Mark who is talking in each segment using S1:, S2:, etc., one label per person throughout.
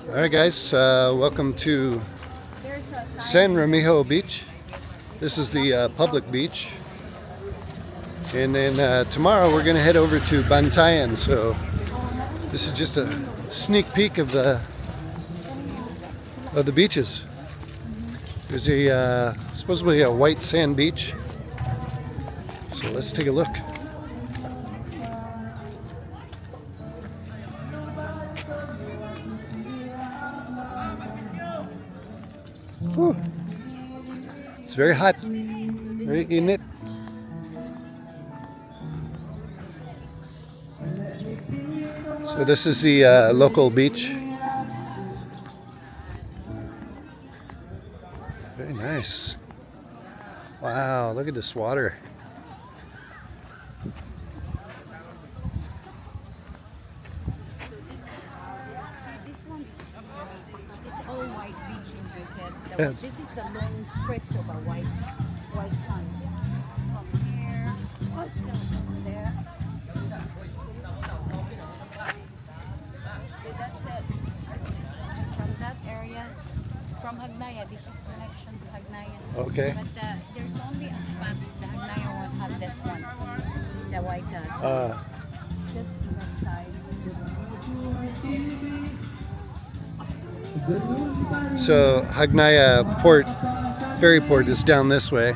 S1: Alright guys, welcome to San Remigio Beach. This is the public beach. And then tomorrow we're going to head over to Bantayan. So this is just a sneak peek of the beaches. There's a supposedly a white sand beach. So let's take a look. Whew. It's very hot, isn't it? So this is the local beach. Very nice. Wow, look at this water.
S2: It's all white beach in her head.
S1: Yeah.
S2: This is the long stretch of a white sand. From here until there. So that's it. From that area, from Hagnaya, this is connection to Hagnaya.
S1: Okay.
S2: But there's only a spot. The Hagnaya won't have this one. The white does. Just to that side.
S1: So Hagnaya port, ferry port is down this way.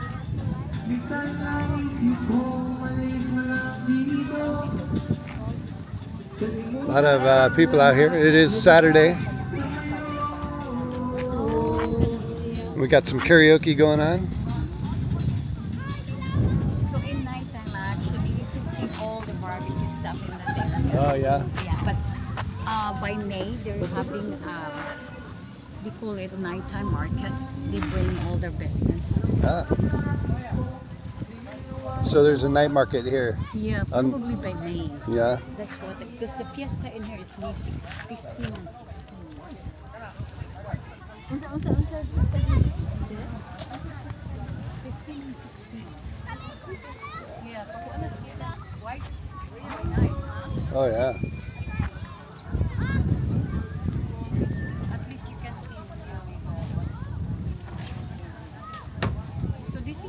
S1: A lot of people out here. It is Saturday. We got some karaoke going on.
S2: So in nighttime, actually, you can see all the barbecue stuff in that area.
S1: Oh yeah.
S2: Yeah, but by May, they're having, they call it a nighttime market. They bring all their business.
S1: Ah. So there's a night market here.
S2: Yeah, probably by May.
S1: Yeah.
S2: That's what, because the fiesta in here is May 6, 15 and 16. Unsa? 15 and 16. Yeah, pakuanas kita. White, really nice, huh?
S1: Oh yeah.
S2: At least you can see really so this is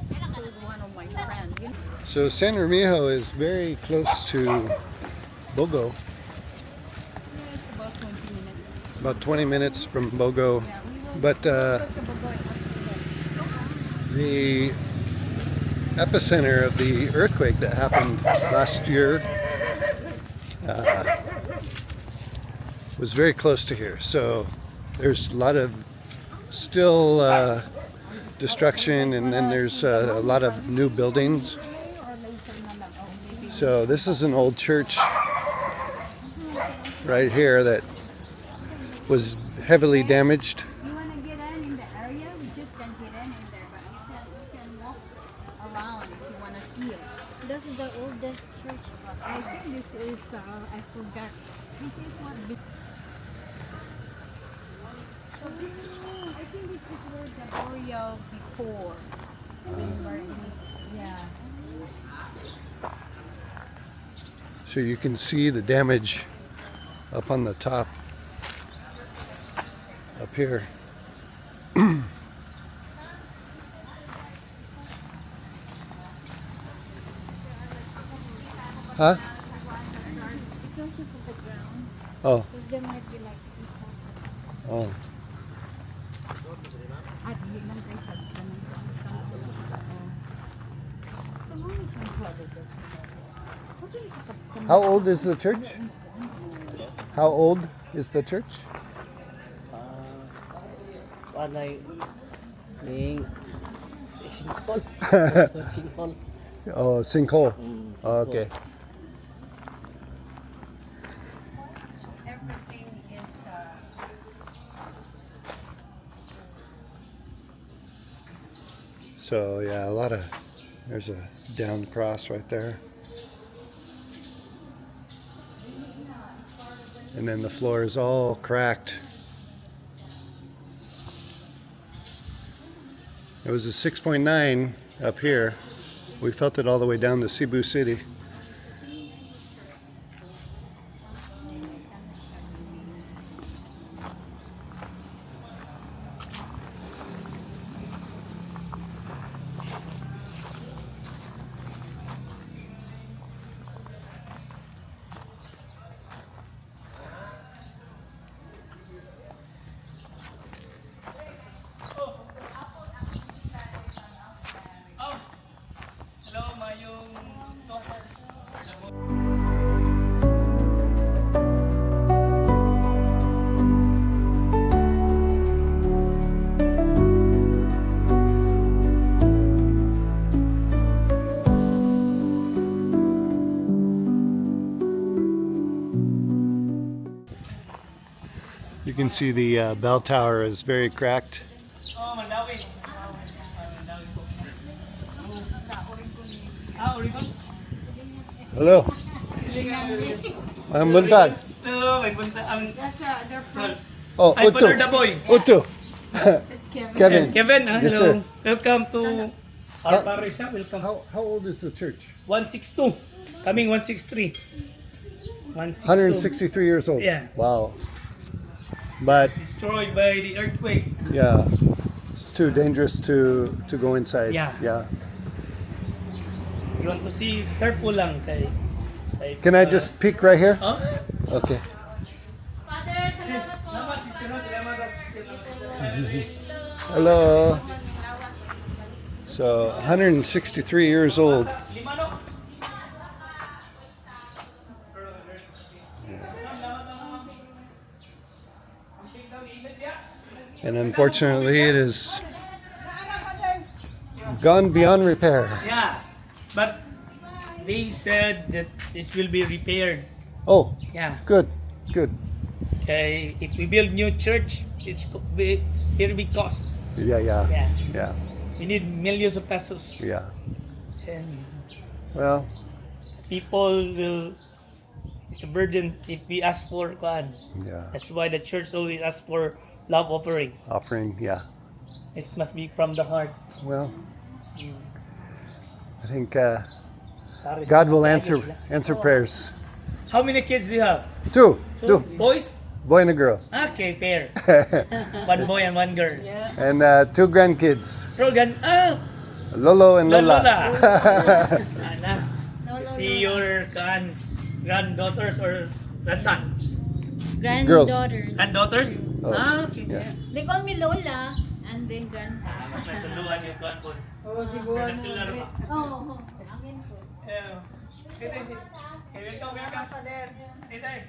S2: I told one of my friends. You know,
S1: So San Remigio is very close to Bogo.
S2: it's about 20 minutes.
S1: About 20 minutes from Bogo.
S2: Yeah, we will
S1: But
S2: go to Bagoy.
S1: the epicenter of the earthquake that happened last year was very close to here. So there's a lot of still destruction, and then there's a lot of new buildings. So this is an old church right here that was heavily damaged.
S2: You want to get in the area? We just can't get in there, but you can walk around if you want to see it. This is the oldest church. I think this is, I forgot. This is what bit. So this is, I think this is where the burial before. Yeah.
S1: So you can see the damage up on the top, up here. Huh?
S2: Because it's at the ground.
S1: Oh,
S2: Because there might be like
S1: oh.
S2: at the lang kayo sa so mo yung
S1: How old is the church? How old is the church?
S3: Walay ning sinkhole. Sinkhole.
S1: Oh, sinkhole. Oh, okay.
S2: everything is
S1: So yeah, there's a down cross right there. And then the floor is all cracked. It was a 6.9 up here. We felt it all the way down to Cebu City. You can see the bell tower is very cracked.
S3: Oh, Mandawi. Ah, Oregon.
S1: Hello. Ang buntag.
S3: Hello, may punta.
S2: That's their price.
S1: Oh,
S3: Ay,
S1: Uto.
S3: Father Daboy.
S1: Uto.
S2: It's Kevin.
S1: Kevin.
S3: Kevin,
S1: Yes,
S3: hello.
S1: sir.
S3: Welcome to our parish. Welcome.
S1: How old is the church?
S3: 162. Coming 163. 162.
S1: 163 years old.
S3: Yeah.
S1: Wow. But
S3: Destroyed by the earthquake.
S1: yeah, it's too dangerous to go inside.
S3: Yeah.
S1: Yeah.
S3: You want to see, careful lang kay
S1: Can I just peek right here?
S3: Oh?
S1: Okay. Hello. So 163 years old. And unfortunately it is gone beyond repair.
S3: Yeah, but they said that it will be repaired.
S1: Oh,
S3: Yeah.
S1: good, good.
S3: Okay, if we build new church, it'll be cost.
S1: Yeah, yeah,
S3: Yeah.
S1: yeah,
S3: We need millions of pesos.
S1: yeah.
S3: And
S1: Well,
S3: people will, it's a burden if we ask for God.
S1: yeah.
S3: That's why the church always asks for love offering.
S1: Offering, yeah.
S3: It must be from the heart.
S1: Well, I think
S3: Parish.
S1: God will answer prayers.
S3: How many kids do you have?
S1: Two,
S3: Two
S1: two,
S3: boys?
S1: boy and a girl,
S3: Okay, pair. One boy and one girl.
S2: Yeah.
S1: and two grandkids,
S3: Rogan,
S1: Lolo and Lola.
S3: Ana, see your granddaughters or grandson?
S2: Granddaughters.
S3: Granddaughters?
S1: Oh,
S3: Okay.
S1: yeah.
S2: They call me Lola and then grandpa.
S3: Mas may tuluan yung kuwan po.
S2: Oh, siguro.
S3: Nagtular ba?
S2: Oh, amin po.
S3: Welcome. Hey,